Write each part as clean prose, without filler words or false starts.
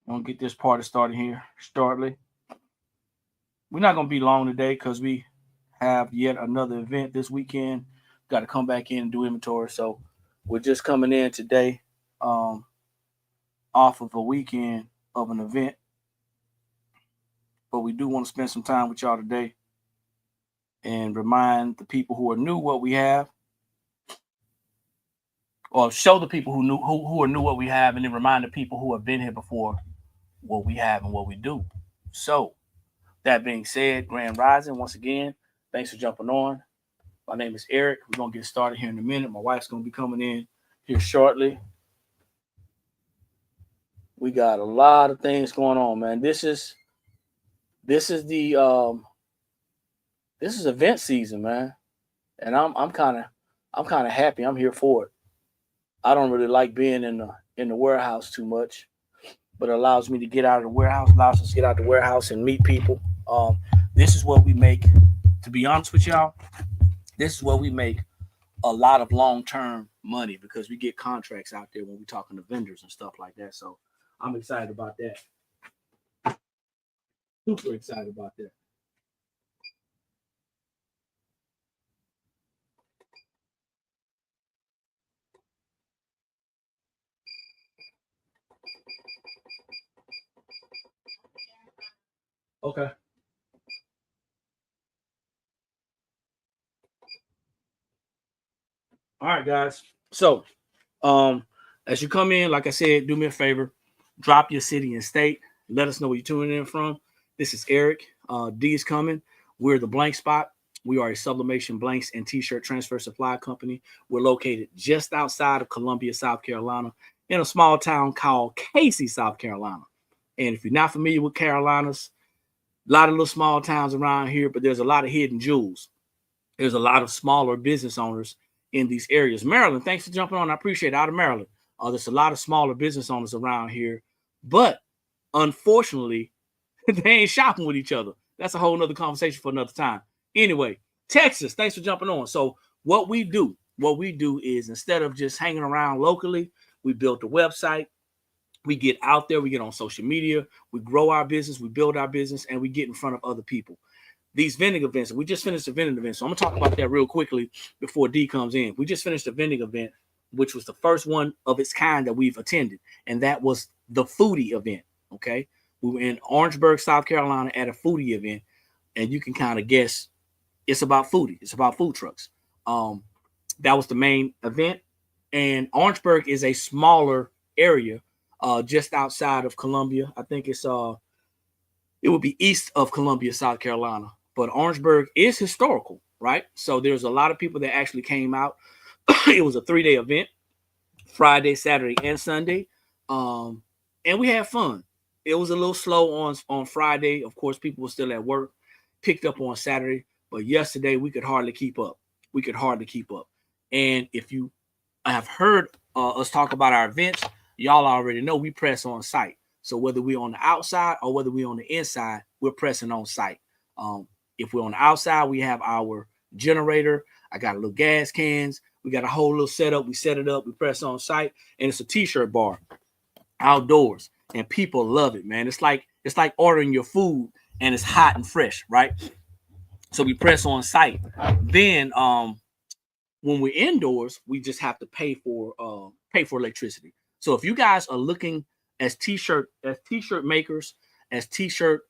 I'm gonna get this party started here shortly. We're not gonna be long today because we have yet another event this weekend. Got to come back in and do inventory. So we're just coming in today, um, off of a weekend of an event. But we do want to spend some time with y'all today and remind the people who are new what we have, or show the people who are new what we have, and then remind the people who have been here before what we have and what we do. So that being said, Grand Rising once again. Thanks for jumping on. My name is Eric. We're gonna get started here in a minute. My wife's gonna be coming in here shortly. We got a lot of things going on, man. This is this is event season, man, and I'm kind of happy. I'm here for it. I don't really like being in the warehouse too much, but it allows me to get out of the warehouse, allows us to get out of the warehouse and meet people. This is what we make. To be honest with y'all, this is where we make a lot of long term money because we get contracts out there when we're talking to vendors and stuff like that. So I'm excited about that. Super excited about that. Okay. All right, guys. So, um, as you come in, like I said, do me a favor, drop your city and state. Let us know where you're tuning in from. This is Eric. D is coming. We're the Blank Spot. We are a sublimation blanks and t-shirt transfer supply company. We're located just outside of Columbia, South Carolina, in a small town called Casey, South Carolina. And if you're not familiar with Carolinas, a lot of little small towns around here, but there's a lot of hidden jewels. There's a lot of smaller business owners in these areas. Maryland, thanks for jumping on. I appreciate it. Out of Maryland, there's a lot of smaller business owners around here, but unfortunately, they ain't shopping with each other. That's a whole nother conversation for another time. Anyway, Texas, thanks for jumping on. So what we do is instead of just hanging around locally, we built a website. We get out there, we get on social media, we grow our business, we build our business, and we get in front of other people. These vending events, we just finished a vending event. So I'm gonna talk about that real quickly before D comes in. We just finished a vending event, which was the first one of its kind that we've attended, and that was the foodie event. Okay. We were in Orangeburg, South Carolina at a foodie event, and you can kind of guess it's about foodie, it's about food trucks. Um, that was the main event. And Orangeburg is a smaller area, just outside of Columbia. I think it would be east of Columbia, South Carolina. But Orangeburg is historical, right? So there's a lot of people that actually came out. It was a 3 day event, Friday, Saturday, and Sunday. Um, and we had fun. It was a little slow on Friday. Of course, people were still at work. Picked up on Saturday, but yesterday we could hardly keep up. We could hardly keep up. And if you have heard us talk about our events, y'all already know we press on site. So whether we're on the outside or whether we're on the inside, we're pressing on site. If we're on the outside, we have our generator. I got a little gas cans. We got a whole little setup. We set it up. We press on site, and it's a t-shirt bar outdoors, and people love it, man. It's like ordering your food and it's hot and fresh, right? So we press on site. Then when we're indoors, we just have to pay for electricity. So if you guys are looking as t-shirt makers, as t-shirt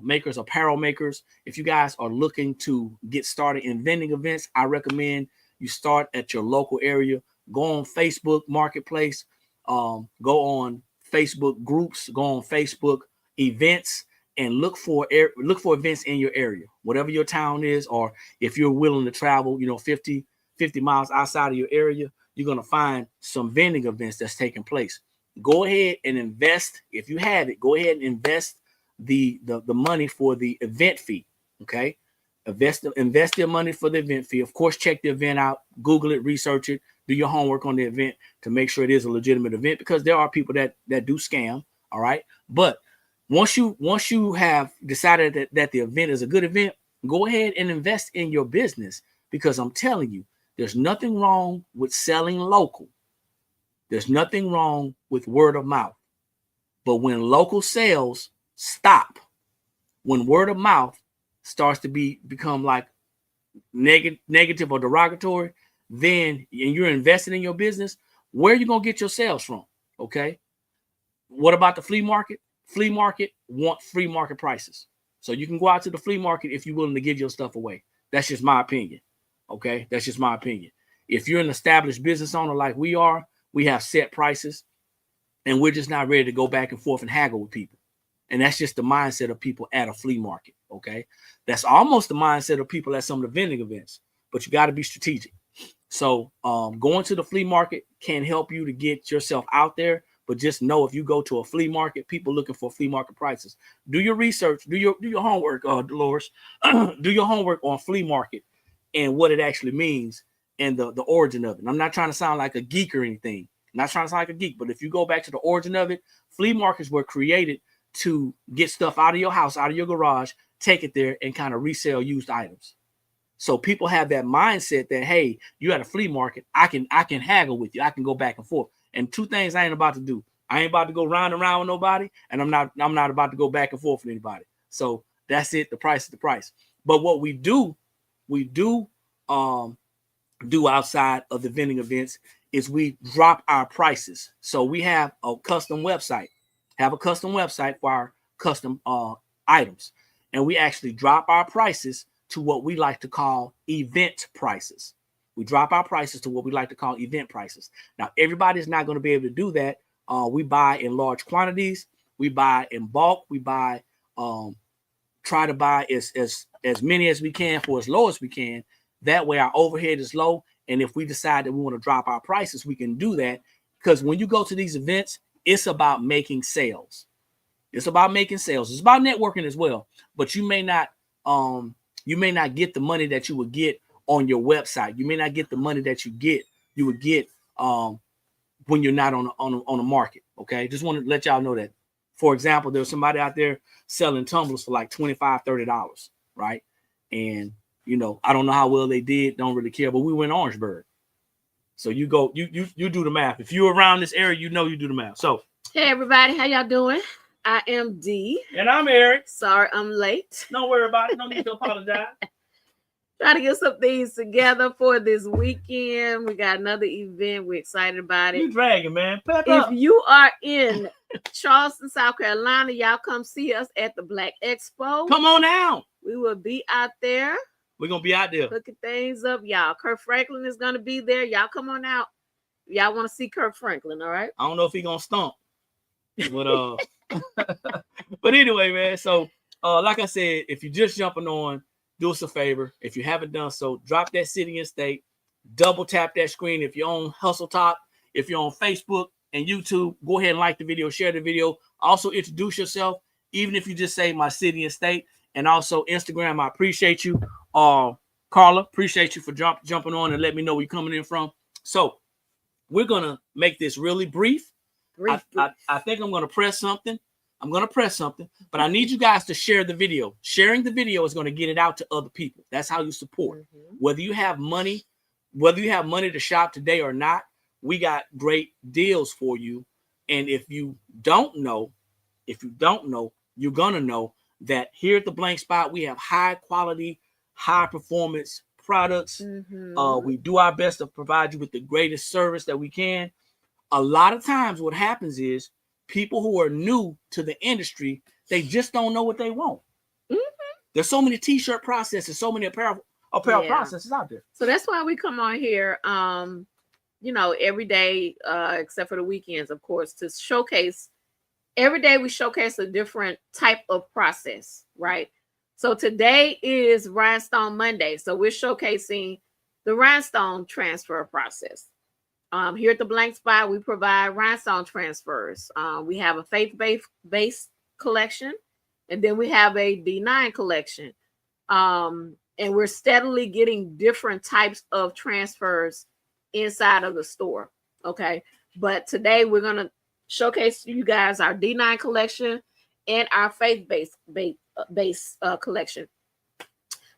makers, apparel makers, if you guys are looking to get started in vending events, I recommend you start at your local area. Go on Facebook Marketplace, go on Facebook groups, go on Facebook events, and look for events in your area, whatever your town is, or if you're willing to travel, 50 miles outside of your area, you're going to find some vending events that's taking place. Go ahead and invest. If you have it, go ahead and invest the money for the event fee. Okay. Invest your money for the event fee. Of course, check the event out, Google it, research it, do your homework on the event to make sure it is a legitimate event, because there are people that do scam. All right. But once you have decided that the event is a good event, go ahead and invest in your business, because I'm telling you, there's nothing wrong with selling local. There's nothing wrong with word of mouth. But when local sales stop, when word of mouth starts to become like negative or derogatory, then and you're investing in your business, where are you gonna get your sales from? Okay. What about the flea market? Flea market want free market prices. So you can go out to the flea market if you're willing to give your stuff away. That's just my opinion. Okay. That's just my opinion. If you're an established business owner like we are, we have set prices and we're just not ready to go back and forth and haggle with people. And that's just the mindset of people at a flea market. Okay. That's almost the mindset of people at some of the vending events, but you got to be strategic. So going to the flea market can help you to get yourself out there. But just know if you go to a flea market, people looking for flea market prices. Do your research, do your homework, Dolores. Do your homework on flea market and what it actually means and the origin of it. And I'm not trying to sound like a geek or anything. I'm not trying to sound like a geek, but if you go back to the origin of it, flea markets were created to get stuff out of your house, out of your garage, take it there and kind of resell used items. So people have that mindset that, hey, you at a flea market, I can haggle with you. I can go back and forth. And two things I ain't about to do. I ain't about to go round and round with nobody, and I'm not about to go back and forth with anybody. So that's it. The price is the price. But what we do outside of the vending events is we drop our prices. So we have a custom website. Have a custom website for our custom items, and we actually drop our prices to what we like to call event prices. We drop our prices to what we like to call event prices. Now, everybody's not going to be able to do that. We buy in large quantities. We buy in bulk. We buy, try to buy as many as we can for as low as we can. That way our overhead is low. And if we decide that we want to drop our prices, we can do that. Because when you go to these events, it's about making sales. It's about making sales. It's about networking as well. But you may not get the money that you would get on your website. You may not get the money that you would get when you're not on a market. Okay, just want to let y'all know that. For example, there's somebody out there selling tumblers for like $25, $30, right? And I don't know how well they did. Don't really care. But we were in Orangeburg, so you go, you do the math. If you're around this area, you do the math. So hey everybody, how y'all doing? I am D. And I'm Eric. Sorry I'm late. Don't worry about it. No need to apologize. Try to get some things together for this weekend. We got another event. We're excited about it. You dragging, man. Pep if up. You are in Charleston, South Carolina, y'all come see us at the Black Expo. Come on out. We will be out there. We're going to be out there. Looking things up, y'all. Kurt Franklin is going to be there. Y'all come on out. Y'all want to see Kurt Franklin, all right? I don't know if he's going to stomp. But but anyway, man. So like I said, if you're just jumping on, do us a favor. If you haven't done so, drop that city and state, double tap that screen. If you're on Hustle Top, if you're on Facebook and YouTube, go ahead and like the video, share the video. Also introduce yourself, even if you just say my city and state. And also Instagram, I appreciate you. Carla, appreciate you for jumping on and let me know where you're coming in from. So we're going to make this really brief. I think I'm going to press something. But I need you guys to share the video. Sharing the video is going to get it out to other people. That's how you support. Mm-hmm. Whether you have money to shop today or not, we got great deals for you. And if you don't know, you're going to know that here at the Blank Spot, we have high quality, high performance products. Mm-hmm. We do our best to provide you with the greatest service that we can. A lot of times what happens is people who are new to the industry, they just don't know what they want. Mm-hmm. There's so many t-shirt processes, so many apparel processes out there. So that's why we come on here, every day, except for the weekends, of course, to showcase. Every day we showcase a different type of process, right? So today is Rhinestone Monday. So we're showcasing the Rhinestone transfer process. Here at the Blank Spot, we provide Rhinestone transfers. We have a faith-based collection, and then we have a D9 collection. And we're steadily getting different types of transfers inside of the store. Okay. But today we're going to showcase you guys our D9 collection and our faith-based collection.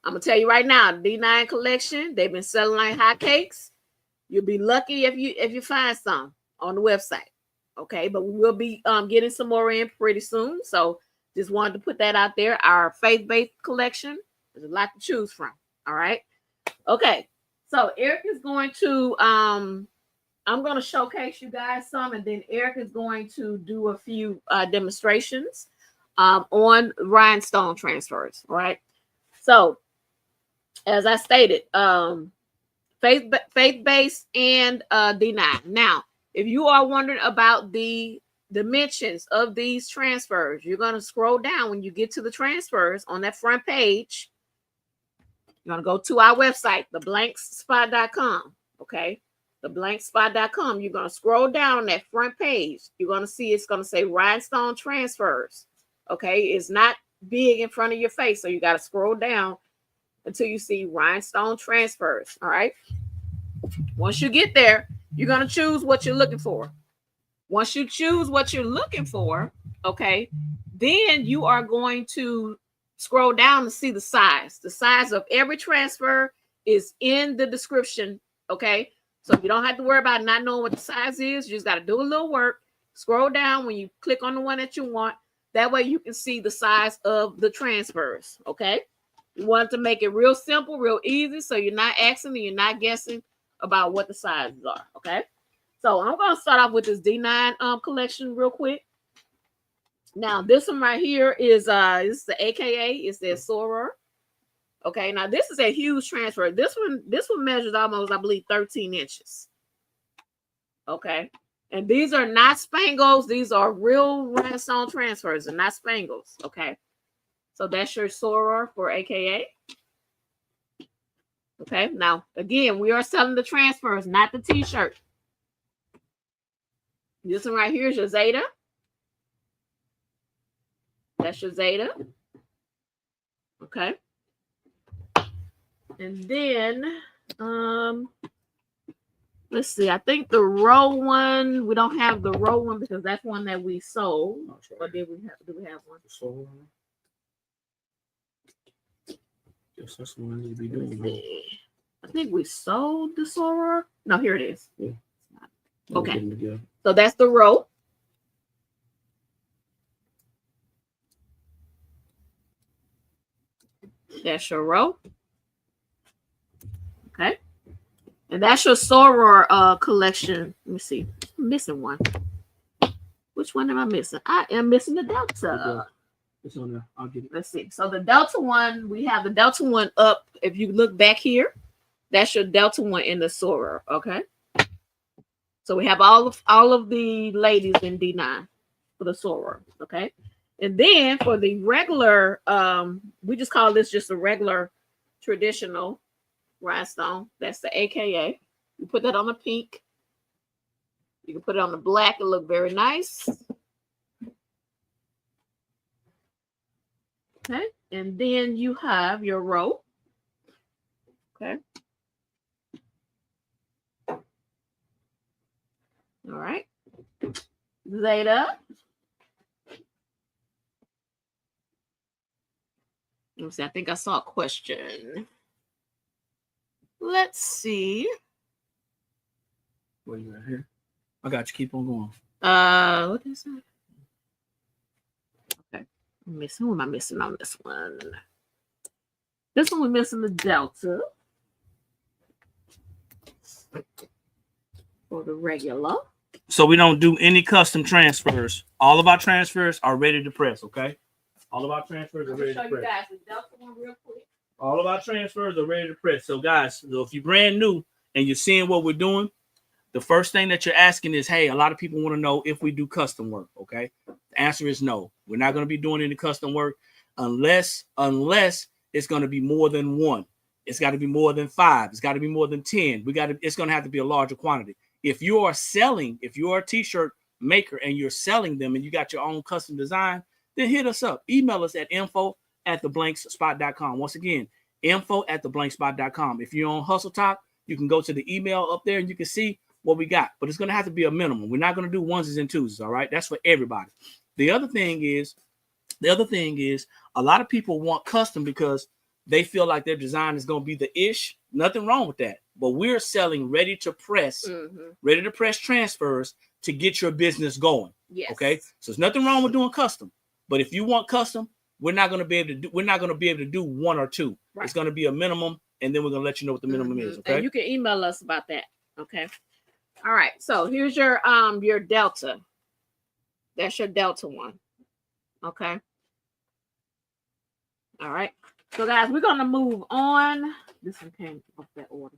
I'm going to tell you right now, D9 collection, they've been selling like hotcakes. You'll be lucky if you find some on the website. Okay, but we will be getting some more in pretty soon. So just wanted to put that out there. Our faith-based collection, there's a lot to choose from. All right. Okay. So Eric is going to I'm going to showcase you guys some, and then Eric is going to do a few demonstrations on rhinestone transfers. All right. So as I stated, faith-based and D9. Now, if you are wondering about the dimensions of these transfers, you're going to scroll down when you get to the transfers on that front page. You're going to go to our website, theblankspot.com. Okay. Theblankspot.com. You're going to scroll down on that front page. You're going to see it's going to say Rhinestone Transfers. Okay. It's not big in front of your face. So you got to scroll down until you see Rhinestone Transfers. All right. Once you get there, you're going to choose what you're looking for. Once you choose what you're looking for, okay, then you are going to scroll down to see the size. The size of every transfer is in the description, okay? So you don't have to worry about not knowing what the size is. You just got to do a little work. Scroll down when you click on the one that you want. That way you can see the size of the transfers, okay? We want to make it real simple, real easy, so you're not asking and you're not guessing about what the sizes are, okay? So I'm going to start off with this D9 collection real quick. Now, this one right here is this is the AKA. It's the Soror. Okay, now this is a huge transfer. This one measures almost, I believe, 13 inches. Okay, and these are not spangles. These are real rhinestone transfers and not spangles. Okay, so that's your Soror for AKA. Okay, now again, we are selling the transfers, not the t-shirt. This one right here is your Zeta. That's your Zeta. Okay. And then let's see. I think the row one, we don't have the row one because that's one that we sold. Or do we have one? Sold. Yes, that's what I need to be doing. I think we sold the Soror. No, here it is. Yeah. Okay. So that's the row. That's your row. Okay. And that's your Soror collection. Let me see. I'm missing one. Which one am I missing? I am missing the Delta. It's on there. I'll get it. Let's see. So the Delta one, we have the Delta one up. If you look back here, that's your Delta one in the Soror. Okay. So we have all of the ladies in D9 for the Soror. Okay. And then for the regular, we just call this just a regular traditional rhinestone. That's the AKA. You put that on the pink. You can put it on the black. It look very nice. Okay. And then you have your row. Okay. All right. Zeta. Let me see. I think I saw a question. Let's see. Where you at here? I got you. Keep on going. What is that? Okay. Who am I missing on this one? This one we're missing the Delta. For the regular. So we don't do any custom transfers. All of our transfers are ready to press, okay? All of our transfers are ready to press. Show you guys the Delta one real quick. All of our transfers are ready to press. So guys, so if you're brand new and you're seeing what we're doing, the first thing that you're asking is, hey, a lot of people want to know if we do custom work, okay? The answer is no. We're not going to be doing any custom work unless it's going to be more than one. It's got to be more than 5. It's got to be more than 10. It's going to have to be a larger quantity. If you are a t-shirt maker and you're selling them and you got your own custom design, then hit us up. Email us at info@theblankspot.com. Once again, info@theblankspot.com. If you're on Hustle Talk, you can go to the email up there and you can see what we got. But it's going to have to be a minimum. We're not going to do onesies and twosies, all right? That's for everybody. The other thing is a lot of people want custom because they feel like their design is going to be the ish. Nothing wrong with that. But we're selling ready to press transfers to get your business going. Yes. Okay. So there's nothing wrong with doing custom, but if you want custom, we're not going to be able to do one or two. Right. It's going to be a minimum, and then we're going to let you know what the minimum is. Okay. And you can email us about that. Okay. All right. So here's your Delta. That's your Delta one. Okay. All right. So guys, we're gonna move on. This one came off that order.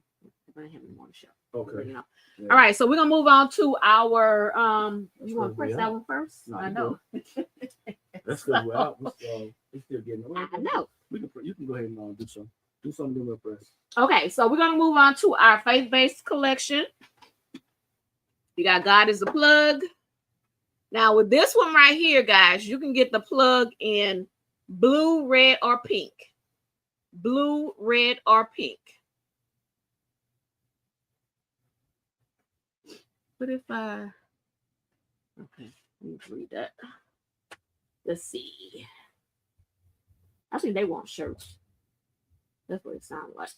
I have any more to show. Okay. You know. Yeah. All right. So we're gonna move on to our you want to press that one first? No, I know. That's good. We're still getting away. I know. You can go ahead and do something real press. Okay, so we're gonna move on to our faith-based collection. You got God is the Plug. Now with this one right here, guys, you can get the plug in blue, red, or pink. Blue, red, or pink. What if I... Okay, let me read that. Let's see. I think they want shirts. That's what it sounds like.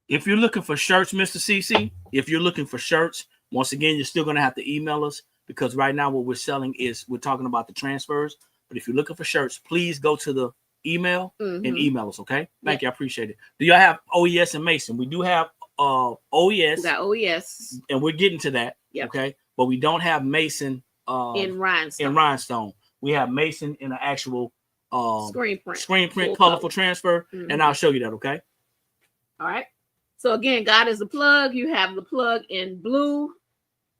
If you're looking for shirts, Mr. CC, if you're looking for shirts, once again, you're still going to have to email us, because right now what we're selling is we're talking about the transfers. But if you're looking for shirts, please go to the email and email us. Okay. Thank you. I appreciate it. Do y'all have OES and Mason? We do have OES. We got OES. And we're getting to that. Yep. Okay. But we don't have Mason in rhinestone. We have Mason in an actual screen print full colorful transfer. And I'll show you that. Okay. All right. So again, God is the plug. You have the plug in blue,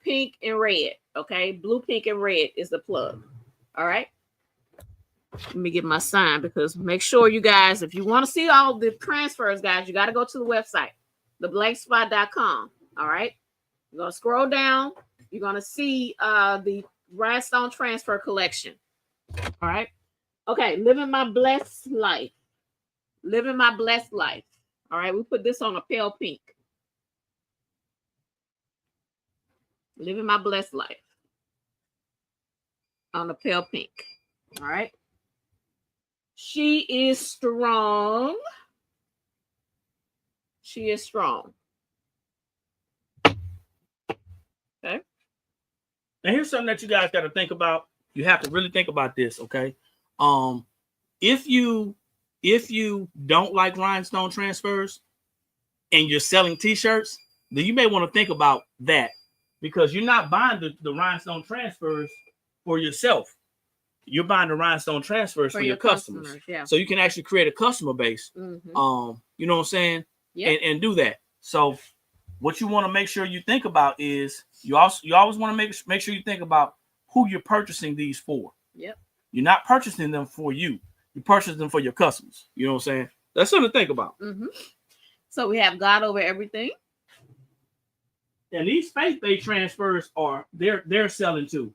pink, and red. Okay. Blue, pink, and red is the plug. All right. Let me get my sign, because make sure you guys, if you want to see all the transfers, guys, you got to go to the website, theblankspot.com. All right. You're going to scroll down. You're going to see the Rhinestone Transfer collection. All right. Okay. Living my blessed life. Living my blessed life. All right. We put this on a pale pink. Living my blessed life on a pale pink. All right. She is strong. She is strong. Okay. And here's something that you guys got to think about. You have to really think about this, okay? If you don't like rhinestone transfers and you're selling t-shirts, then you may want to think about that, because you're not buying the rhinestone transfers for yourself. You're buying the rhinestone transfers for your customers. Yeah. So you can actually create a customer base. You know what I'm saying? Yep. And do that. So what you want to make sure you think about is you always want to make sure you think about who you're purchasing these for. Yep. You're not purchasing them for you. You purchase them for your customers. You know what I'm saying? That's something to think about. So we have God over everything. And these faith-based transfers they're selling too.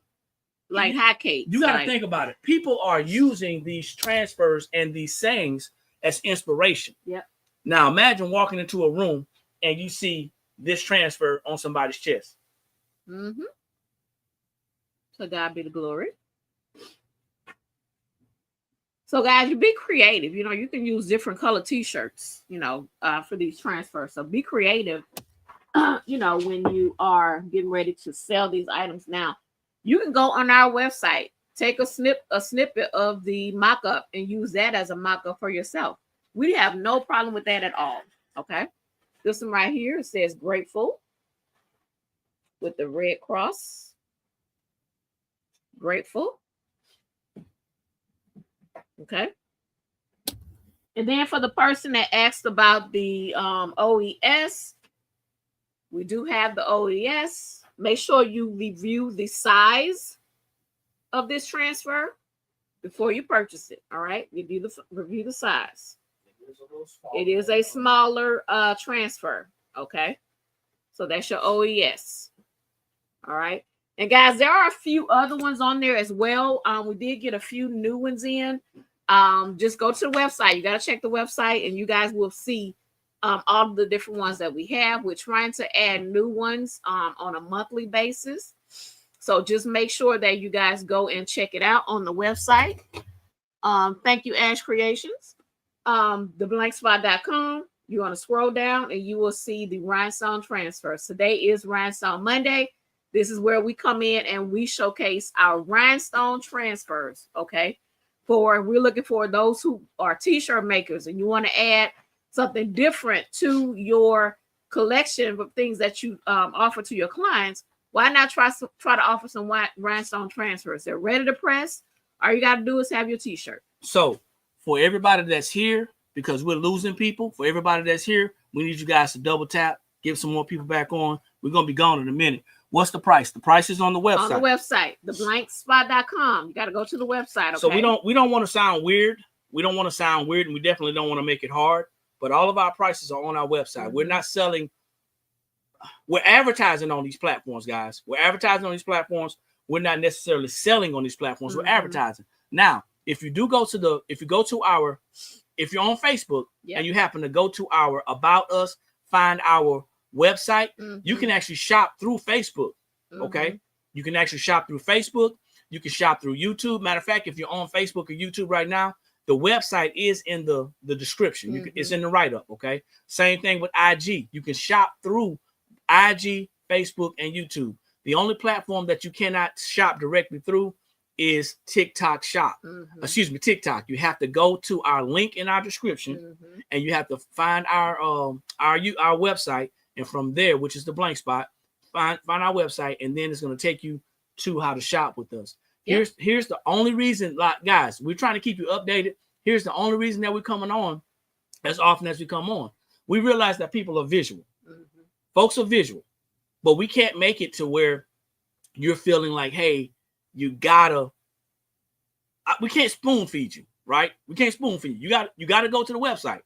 Like hotcakes. You got to think about it. People are using these transfers and these sayings as inspiration. Yep. Now imagine walking into a room and you see this transfer on somebody's chest. So God be the glory. So guys, you be creative. You know, you can use different color t-shirts, you know, for these transfers. So be creative, you know, when you are getting ready to sell these items. Now, you can go on our website, take a snippet of the mock-up and use that as a mock-up for yourself. We have no problem with that at all. Okay. This one right here, it says grateful with the red cross. Grateful. Okay. And then for the person that asked about the OES, we do have the OES. Make sure you review the size of this transfer before you purchase it. All right. Review the size. It is a smaller transfer. Okay. So that's your OES. All right. And guys, there are a few other ones on there as well. We did get a few new ones in. Just go to the website. You got to check the website and you guys will see all of the different ones that we have. We're trying to add new ones on a monthly basis. So just make sure that you guys go and check it out on the website. Thank you, Ash Creations. Theblankspot.com. You're going to scroll down and you will see the Rhinestone Transfers. Today is Rhinestone Monday. This is where we come in and we showcase our rhinestone transfers. Okay. We're looking for those who are t-shirt makers and you want to add something different to your collection of things that you offer to your clients. Why not try to offer some rhinestone transfers? They're ready to press. All you got to do is have your t-shirt. So for everybody that's here, because we're losing people, for everybody that's here, we need you guys to double tap, give some more people back on. We're going to be gone in a minute. What's the price? The price is on the website. On the website, theblankspot.com. You got to go to the website. Okay? So we don't want to sound weird. We don't want to sound weird, and we definitely don't want to make it hard. But all of our prices are on our website. Mm-hmm. We're not selling. We're advertising on these platforms, guys. We're advertising on these platforms. We're not necessarily selling on these platforms. Mm-hmm. We're advertising. Now, if you're on Facebook and you happen to go to our About Us, find our website, you can actually shop through Facebook. Okay. You can actually shop through Facebook. You can shop through YouTube. Matter of fact, if you're on Facebook or YouTube right now, the website is in the description. It's in the write-up. Okay. Same thing with IG. You can shop through IG, Facebook, and YouTube. The only platform that you cannot shop directly through is TikTok Shop. Excuse me, TikTok. You have to go to our link in our description, and you have to find our website, and from there, which is the blank spot, find our website, and then it's going to take you to how to shop with us. Yep. Here's the only reason, like guys, we're trying to keep you updated. Here's the only reason that we're coming on as often as we come on. We realize that people are visual. Folks are visual, but we can't make it to where you're feeling like, hey, we can't spoon feed you, right? We can't spoon feed you. You got to go to the website.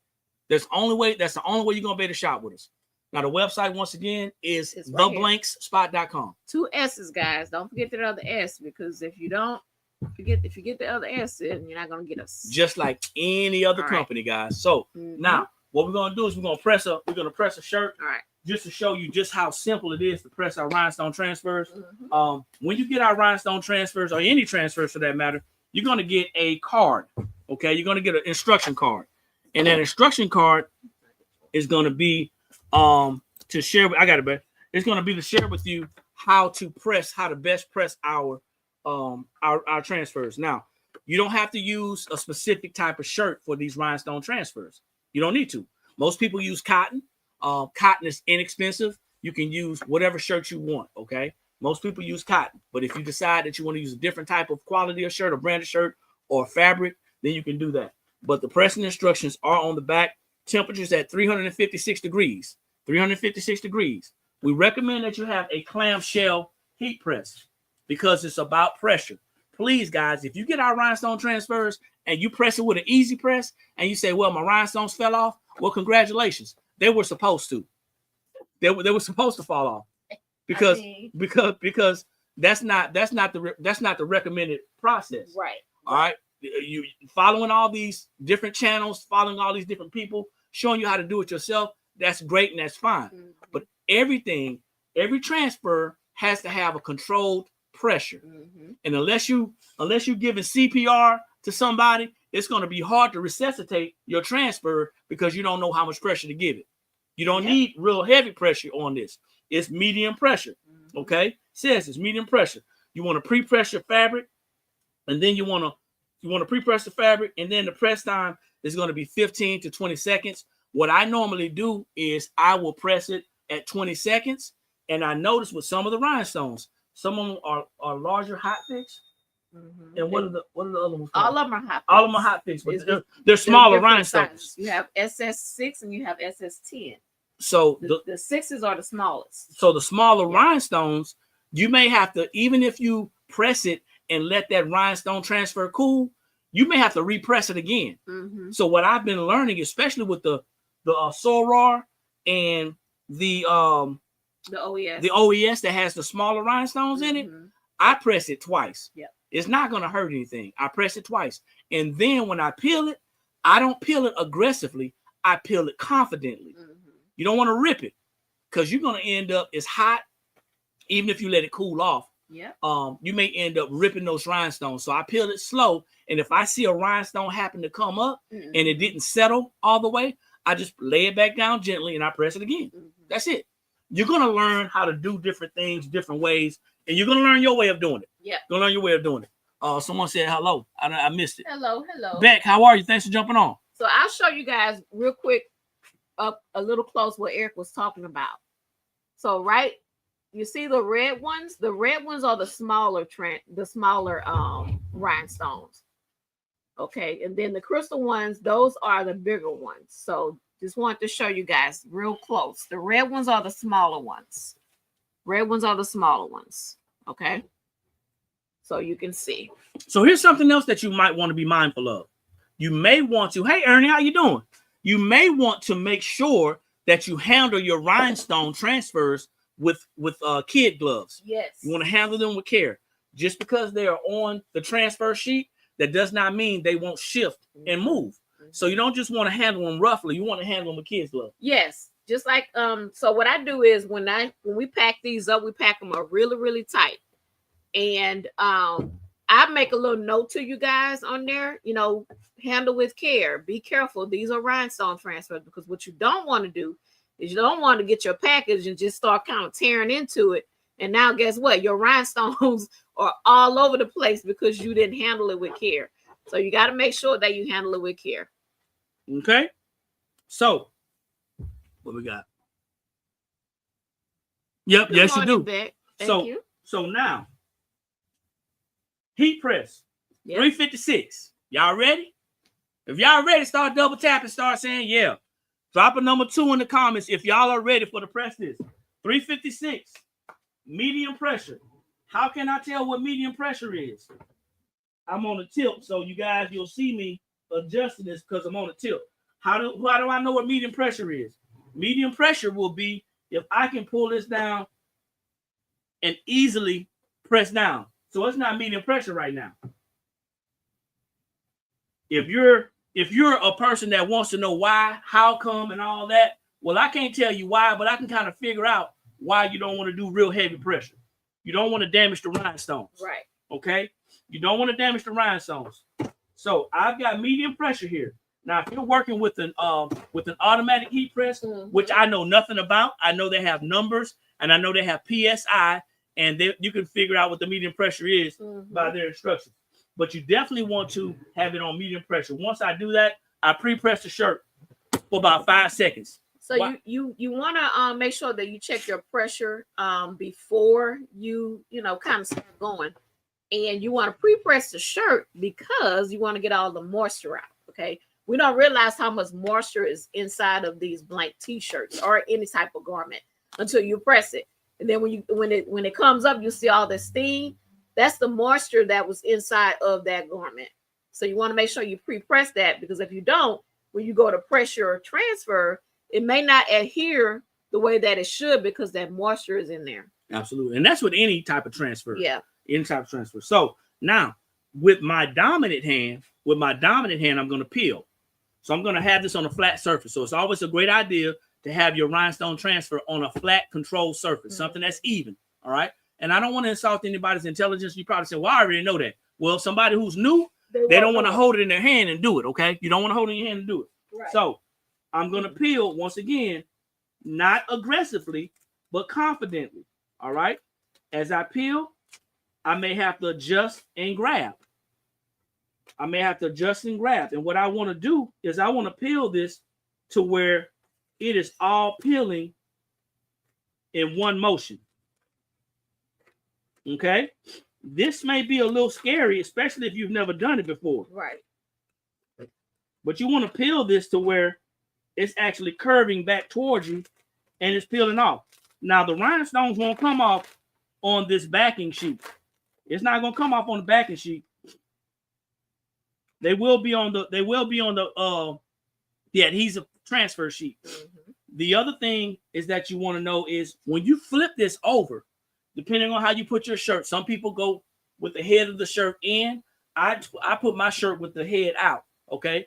That's the only way you're going to be able to shop with us. Now, the website, once again, is theblankspot.com. 2 S's, guys. Don't forget the other S, because if you forget the other S, then you're not going to get us. Just like any other company, guys. So now what we're going to do is we're going to press a shirt. All right. Just to show you just how simple it is to press our rhinestone transfers. When you get our rhinestone transfers, or any transfers for that matter, you're going to get a card. Okay. You're going to get an instruction card. And that instruction card is going to be to share. I got it, man. It's going to be to share with you how to best press our transfers. Now, you don't have to use a specific type of shirt for these rhinestone transfers. You don't need to. Most people use cotton. Cotton is inexpensive. You can use whatever shirt you want. Okay. Most people use cotton, but if you decide that you want to use a different type of quality of shirt, or branded shirt, or fabric, then you can do that. But the pressing instructions are on the back. Temperatures at 356 degrees. 356 degrees. We recommend that you have a clamshell heat press because it's about pressure. Please, guys, if you get our rhinestone transfers and you press it with an easy press and you say, well, my rhinestones fell off, well, congratulations. They were supposed to. They were supposed to fall off because that's not the recommended process. Right. All right. You following all these different channels, following all these different people, showing you how to do it yourself. That's great and that's fine. But every transfer has to have a controlled pressure. And unless you giving CPR to somebody, it's going to be hard to resuscitate your transfer because you don't know how much pressure to give it. You don't need real heavy pressure on this. It's medium pressure. Okay. It says it's medium pressure. You want to pre-press your fabric, and then you want to pre-press the fabric, and then the press time is going to be 15 to 20 seconds. What I normally do is I will press it at 20 seconds, and I notice with some of the rhinestones, some of them are larger hot fix. And what are the other ones? All of them are hot fix. All of them are hot fix, but they're smaller rhinestones. Sizes. You have SS6 and you have SS10. So the 6s are the smallest. So the smaller rhinestones, you may have to, even if you press it and let that rhinestone transfer cool, you may have to repress it again. So what I've been learning, especially with the Soror and the OES that has the smaller rhinestones in it, I press it twice. It's not going to hurt anything. I press it twice. And then when I peel it, I don't peel it aggressively. I peel it confidently. You don't want to rip it because you're going to end up, it's hot, even if you let it cool off. You may end up ripping those rhinestones. So I peel it slow. And if I see a rhinestone happen to come up and it didn't settle all the way, I just lay it back down gently and I press it again. That's it. you're gonna learn how to do different things, different ways, and you're gonna learn your way of doing it. Yeah. Gonna learn your way of doing it. Someone said hello. I missed it. Hello. Beck, how are you? Thanks for jumping on. So I'll show you guys real quick up a little close what Eric was talking about. So right, you see the red ones? The red ones are the smaller rhinestones. Okay, and then the crystal ones, those are the bigger ones. So just want to show you guys real close. The red ones are the smaller ones. Red ones are the smaller ones. Okay, so you can see. So here's something else that you might want to be mindful of. You may want to, hey Ernie, how you doing? You may want to make sure that you handle your rhinestone transfers with kid gloves. Yes. You want to handle them with care. Just because they are on the transfer sheet, that does not mean they won't shift and move. So you don't just want to handle them roughly. You want to handle them with kids' gloves. Yes. Just like so what I do is when we pack these up, we pack them up really, really tight. And I make a little note to you guys on there, you know, handle with care. Be careful. These are rhinestone transfers, because what you don't want to do is you don't want to get your package and just start kind of tearing into it. And now guess what? Your rhinestones are all over the place because you didn't handle it with care. So you got to make sure that you handle it with care. Okay. So what we got? Yep. Good yes, morning, you do. Beck. Thank you. So now, heat press, Yep. 356. Y'all ready? If y'all ready, start double tapping, start saying yeah. Drop a number 2 in the comments if y'all are ready for the press this. 356, medium pressure. How can I tell what medium pressure is? I'm on a tilt, so you guys, you'll see me adjusting this because I'm on a tilt. How do I know what medium pressure is? Medium pressure will be if I can pull this down and easily press down. So it's not medium pressure right now. If you're a person that wants to know why, how come, and all that, well, I can't tell you why, but I can kind of figure out why you don't want to do real heavy pressure. You don't want to damage the rhinestones. Right. Okay? You don't want to damage the rhinestones. So I've got medium pressure here. Now, if you're working with an automatic heat press, which I know nothing about, I know they have numbers and I know they have PSI, and you can figure out what the medium pressure is by their instructions. But you definitely want to have it on medium pressure. Once I do that, I pre-press the shirt for about 5 seconds. So you want to make sure that you check your pressure before you kind of start going, and you want to pre-press the shirt because you want to get all the moisture out. Okay, we don't realize how much moisture is inside of these blank t-shirts or any type of garment until you press it, and then when it comes up, you see all the steam. That's the moisture that was inside of that garment. So you want to make sure you pre-press that, because if you don't, when you go to press your transfer, it may not adhere the way that it should because that moisture is in there. Absolutely. And that's with any type of transfer. Yeah. Any type of transfer. So now with my dominant hand, I'm going to peel. So I'm going to have this on a flat surface. So it's always a great idea to have your rhinestone transfer on a flat controlled surface, something that's even. All right. And I don't want to insult anybody's intelligence. You probably say, well, I already know that. Well, somebody who's new, they don't want to hold it in their hand and do it. Okay. You don't want to hold it in your hand and do it. Right. So I'm going to peel once again, not aggressively, but confidently. All right. As I peel, I may have to adjust and grab. And what I want to do is I want to peel this to where it is all peeling in one motion. Okay. This may be a little scary, especially if you've never done it before. Right. But you want to peel this to where it's actually curving back towards you and it's peeling off. Now the rhinestones won't come off on this backing sheet. It's not going to come off on the backing sheet. They will be on the adhesive transfer sheet. The other thing is that you want to know is when you flip this over, depending on how you put your shirt, some people go with the head of the shirt in. I put my shirt with the head out. Okay.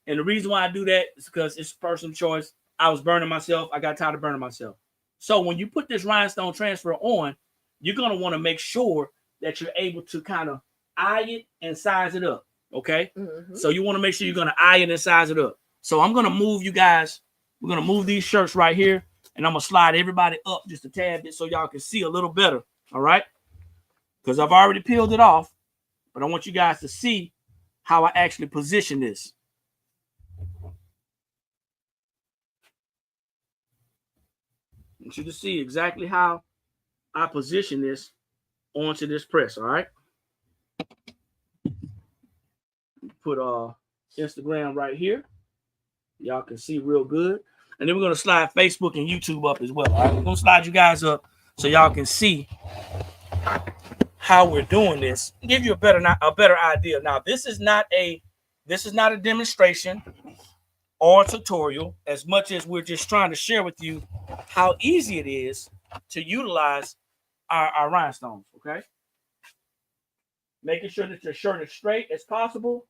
And the reason why I do that is because it's personal choice. I was burning myself. I got tired of burning myself. So when you put this rhinestone transfer on, you're going to want to make sure that you're able to kind of eye it and size it up. Okay. So you want to make sure you're going to eye it and size it up. So I'm going to move you guys. We're going to move these shirts right here. And I'm going to slide everybody up just a tad bit so y'all can see a little better. All right? Because I've already peeled it off, but I want you guys to see how I actually position this. I want you to see exactly how I position this onto this press. All right? Put Instagram right here. Y'all can see real good. And then we're going to slide Facebook and YouTube up as well. All right? We're going to slide you guys up so y'all can see how we're doing this. Give you a better idea. Now, this is not a demonstration or a tutorial, as much as we're just trying to share with you how easy it is to utilize our rhinestones. Okay, making sure that your shirt is straight as possible.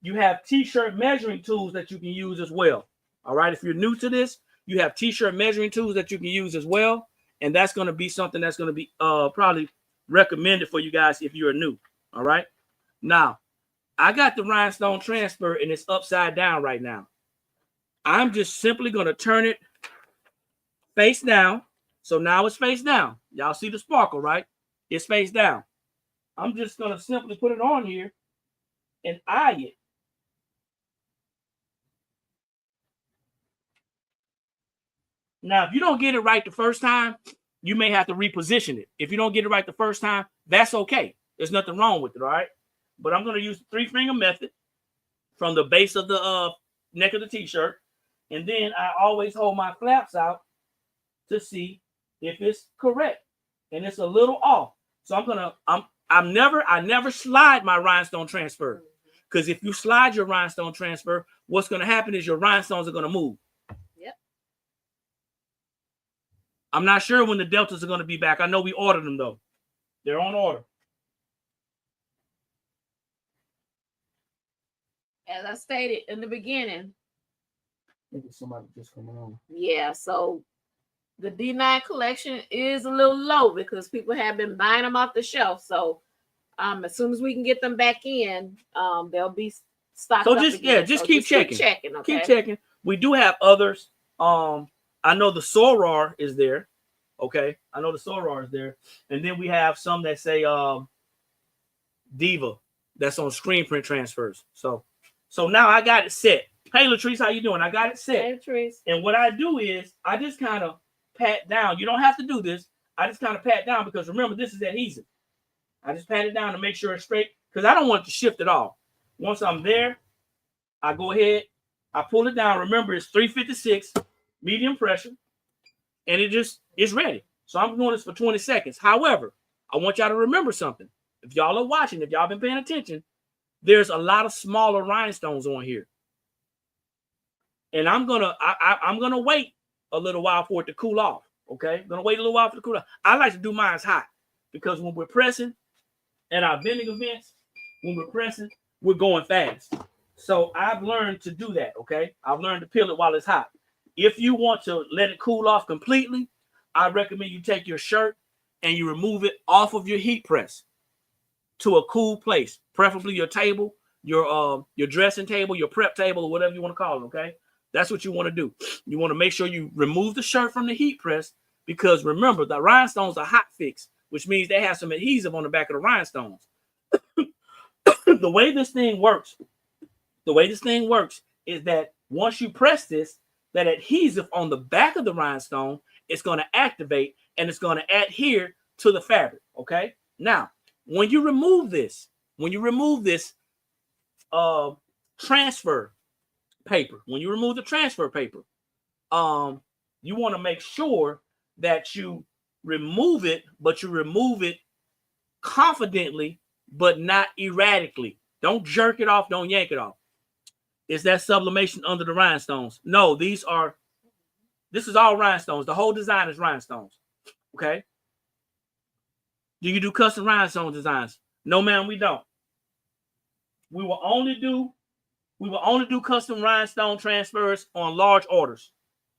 You have t-shirt measuring tools that you can use as well. All right, if you're new to this, you have t-shirt measuring tools that you can use as well, and that's going to be something that's going to be probably recommended for you guys if you're new. All right, now I got the Rhinestone Transfer and it's upside down right now. I'm just simply going to turn it face down. So now it's face down. Y'all see the sparkle, right? It's face down. I'm just going to simply put it on here and eye it. Now, if you don't get it right the first time, you may have to reposition it. If you don't get it right the first time, that's okay. There's nothing wrong with it, all right? But I'm going to use the 3-finger method from the base of the neck of the t-shirt. And then I always hold my flaps out to see if it's correct. And it's a little off. So I never slide my rhinestone transfer. Because if you slide your rhinestone transfer, what's going to happen is your rhinestones are going to move. Yep. I'm not sure when the deltas are going to be back. I know we ordered them though. They're on order. As I stated in the beginning, I think somebody just coming on. Yeah, so the D9 collection is a little low because people have been buying them off the shelf. So as soon as we can get them back in, they'll be stocked up again. Just so keep checking. Keep checking, okay? Keep checking. We do have others. I know the Soror is there. Okay, I know the Soror is there, and then we have some that say Diva. That's on screen print transfers. So now I got it set. Hey, Latrice, how you doing? I got it set. Hey, Latrice. And what I do is I just kind of pat down. You don't have to do this. I just kind of pat down because remember, this is adhesive. I just pat it down to make sure it's straight because I don't want it to shift at all. Once I'm there, I go ahead, I pull it down. Remember, it's 356 medium pressure, and it's ready. So I'm doing this for 20 seconds. However, I want y'all to remember something. If y'all are watching, if y'all been paying attention, there's a lot of smaller rhinestones on here. And I'm gonna wait a little while for it to cool off. Okay, I'm gonna wait a little while for it to cool off. I like to do mine hot because when we're pressing at our vending events, when we're pressing, we're going fast. So I've learned to do that. Okay, I've learned to peel it while it's hot. If you want to let it cool off completely, I recommend you take your shirt and you remove it off of your heat press to a cool place, preferably your table, your dressing table, your prep table, or whatever you want to call it. Okay. That's what you want to do. You want to make sure you remove the shirt from the heat press because remember, the rhinestones are hot fix, which means they have some adhesive on the back of the rhinestones. The way this thing works is that once you press this, that adhesive on the back of the rhinestone is going to activate and it's going to adhere to the fabric. Okay. Now, when you remove this transfer paper, when you remove the transfer paper, you want to make sure that you remove it, but you remove it confidently, but not erratically. Don't jerk it off. Don't yank it off. Is that sublimation under the rhinestones? No, this is all rhinestones. The whole design is rhinestones. Okay. Do you do custom rhinestone designs? No, ma'am, we don't. We will only do custom rhinestone transfers on large orders.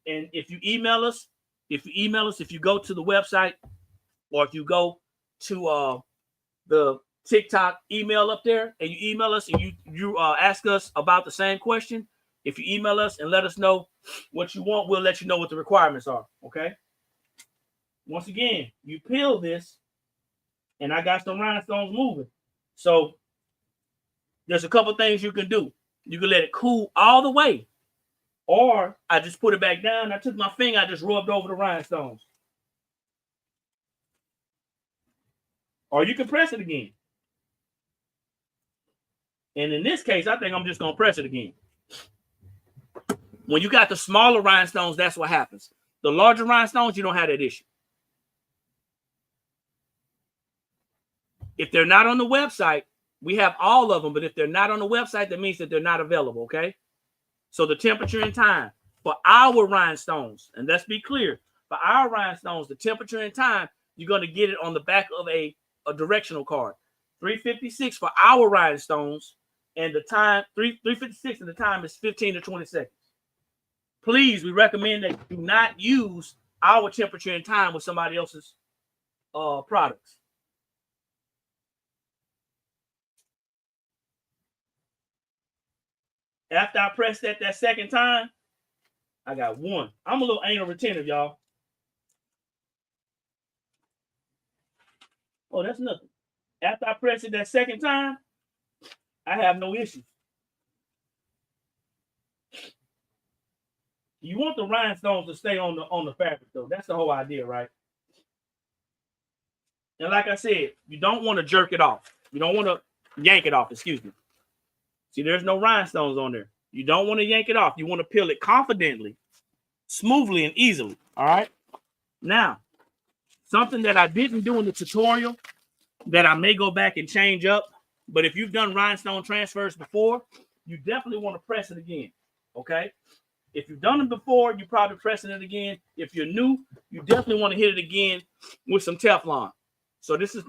And if you email us, if you go to the website or if you go to the TikTok email up there and you email us and you ask us about the same question, If you email us and let us know what you want, we'll let you know what the requirements are, okay? Once again, you peel this, and I got some rhinestones moving. So there's a couple things you can do. You can let it cool all the way, or I just put it back down. I took my finger, I just rubbed over the rhinestones. Or you can press it again. And in this case, I think I'm just going to press it again. When you got the smaller rhinestones, that's what happens. The larger rhinestones, you don't have that issue. If they're not on the website, we have all of them, but if they're not on the website, that means that they're not available, okay? So the temperature and time for our rhinestones, and let's be clear, for our rhinestones, the temperature and time, you're going to get it on the back of a directional card. 356 for our rhinestones, and the time, 356, and the time is 15 to 20 seconds. Please, we recommend that you do not use our temperature and time with somebody else's products. After I press that second time, I got one. I'm a little anal retentive, y'all. Oh, that's nothing. After I press it that second time, I have no issue. You want the rhinestones to stay on the fabric, though. That's the whole idea, right? And like I said, you don't want to jerk it off. You don't want to yank it off, excuse me. See, there's no rhinestones on there. You don't want to yank it off. You want to peel it confidently, smoothly, and easily, all right? Now, something that I didn't do in the tutorial that I may go back and change up, but if you've done rhinestone transfers before, you definitely want to press it again, okay? If you've done it before, you're probably pressing it again. If you're new, you definitely want to hit it again with some Teflon. So this is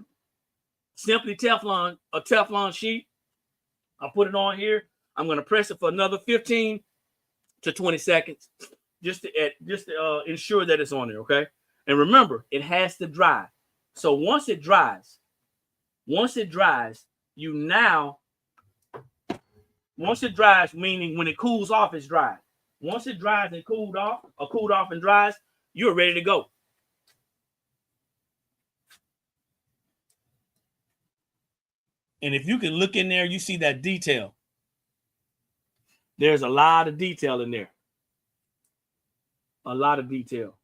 simply Teflon, a Teflon sheet. I'll put it on here. I'm going to press it for another 15 to 20 seconds just to ensure that it's on there, okay? And remember, it has to dry. So once it dries, you now, once it dries, meaning when it cools off, it's dry. Once it dries and cooled off, or cooled off and dries, you're ready to go. And if you can look in there, you see that detail. There's a lot of detail in there. A lot of detail.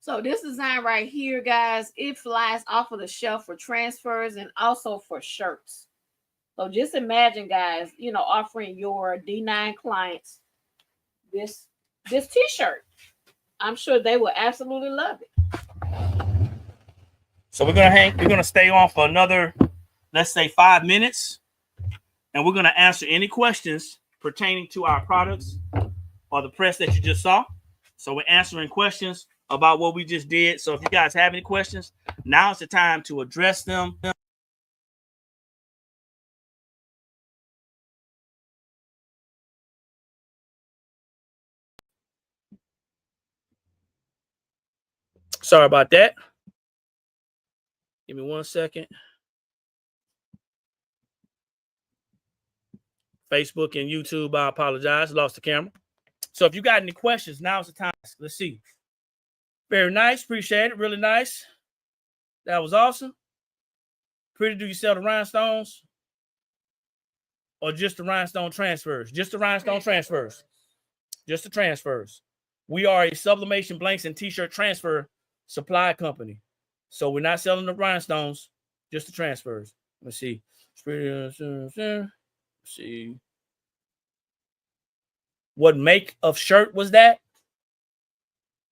So this design right here, guys, it flies off of the shelf for transfers and also for shirts. So just imagine, guys, you know, offering your D9 clients this t-shirt. I'm sure they will absolutely love it. So we're gonna stay on for another, let's say 5 minutes, and we're gonna answer any questions pertaining to our products or the press that you just saw. So we're answering questions about what we just did. So if you guys have any questions, now's the time to address them. Sorry about that. Give me 1 second. Facebook and YouTube, I apologize. Lost the camera. So if you got any questions, now's the time. Let's see. Very nice. Appreciate it. Really nice. That was awesome. Pretty, do you sell the rhinestones? Or just the rhinestone transfers? Just the rhinestone transfers. Just the transfers. We are a sublimation blanks and t-shirt transfer supply company. So we're not selling the rhinestones, just the transfers. Let's see. Let's see. What make of shirt was that?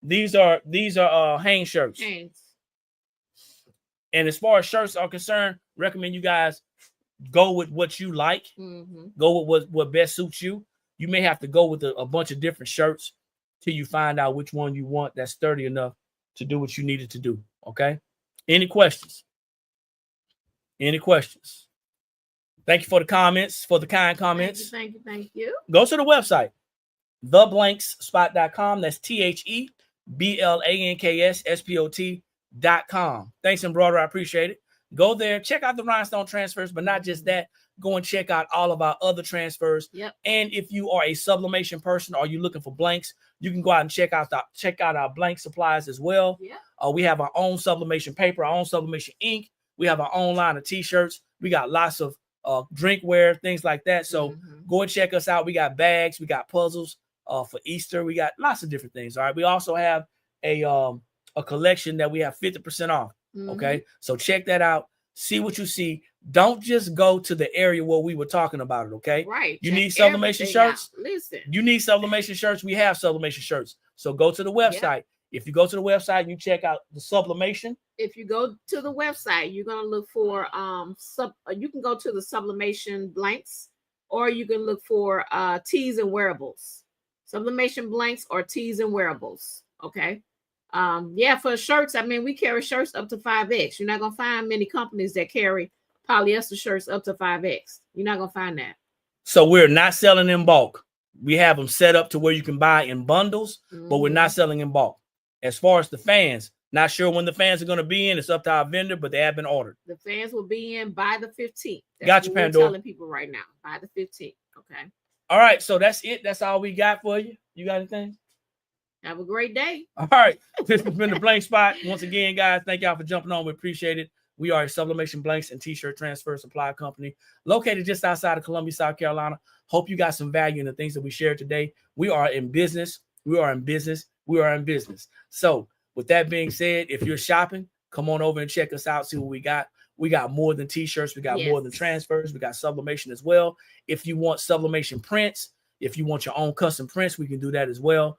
These are hang shirts. Thanks. And as far as shirts are concerned, recommend you guys go with what you like. Mm-hmm. Go with what best suits you. You may have to go with a bunch of different shirts till you find out which one you want that's sturdy enough to do what you needed to do. Okay? Any questions? Any questions? Thank you for the comments, for the kind comments. Thank you. Go to the website, theblankspot.com. That's TheBlankspot.com. Thanks, and brother, I appreciate it. Go there, check out the Rhinestone Transfers, but not just that. Go and check out all of our other transfers. Yep. And if you are a sublimation person or you're looking for blanks, you can go out and check out our blank supplies as well. Yeah. We have our own sublimation paper, our own sublimation ink. We have our own line of t-shirts. We got lots of drinkware, things like that. So go and check us out. We got bags, we got puzzles for Easter. We got lots of different things. All right. We also have a collection that we have 50% off. Okay. So check that out. See what you see. Don't just go to the area where we were talking about it. Okay. Right. You need sublimation shirts. Listen. You need sublimation shirts. We have sublimation shirts. So go to the website. Yep. If you go to the website and you check out the sublimation. If you go to the website, you're gonna look for you can go to the sublimation blanks, or you can look for tees and wearables. Sublimation blanks or tees and wearables. Okay. Yeah, for shirts, I mean, we carry shirts up to 5X. You're not gonna find many companies that carry polyester shirts up to 5X. You're not gonna find that. So we're not selling in bulk. We have them set up to where you can buy in bundles, but we're not selling in bulk. As far as the fans, not sure when the fans are going to be in. It's up to our vendor, but they have been ordered. The fans will be in by the 15th. Got you, Pandora. We're telling people right now by the 15th. Okay. All right. So that's it. That's all we got for you. You got anything? Have a great day. All right. This has been the Blank Spot. Once again, guys, thank y'all for jumping on. We appreciate it. We are a sublimation blanks and t-shirt transfer supply company located just outside of Columbia, South Carolina. Hope you got some value in the things that we shared today. We are in business. We are in business. We are in business. So with that being said, if you're shopping, come on over and check us out. See what we got. We got more than t-shirts. We got more than transfers. We got sublimation as well. If you want sublimation prints, if you want your own custom prints, we can do that as well.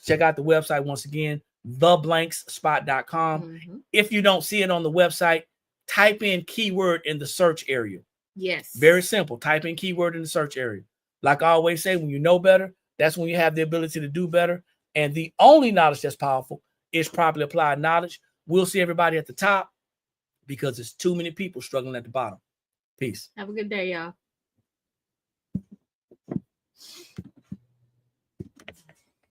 Check out the website once again, theblankspot.com. If you don't see it on the website, type in keyword in the search area. Yes. Very simple. Type in keyword in the search area. Like I always say, when you know better, that's when you have the ability to do better. And the only knowledge that's powerful is properly applied knowledge. We'll see everybody at the top because there's too many people struggling at the bottom. Peace. Have a good day, y'all.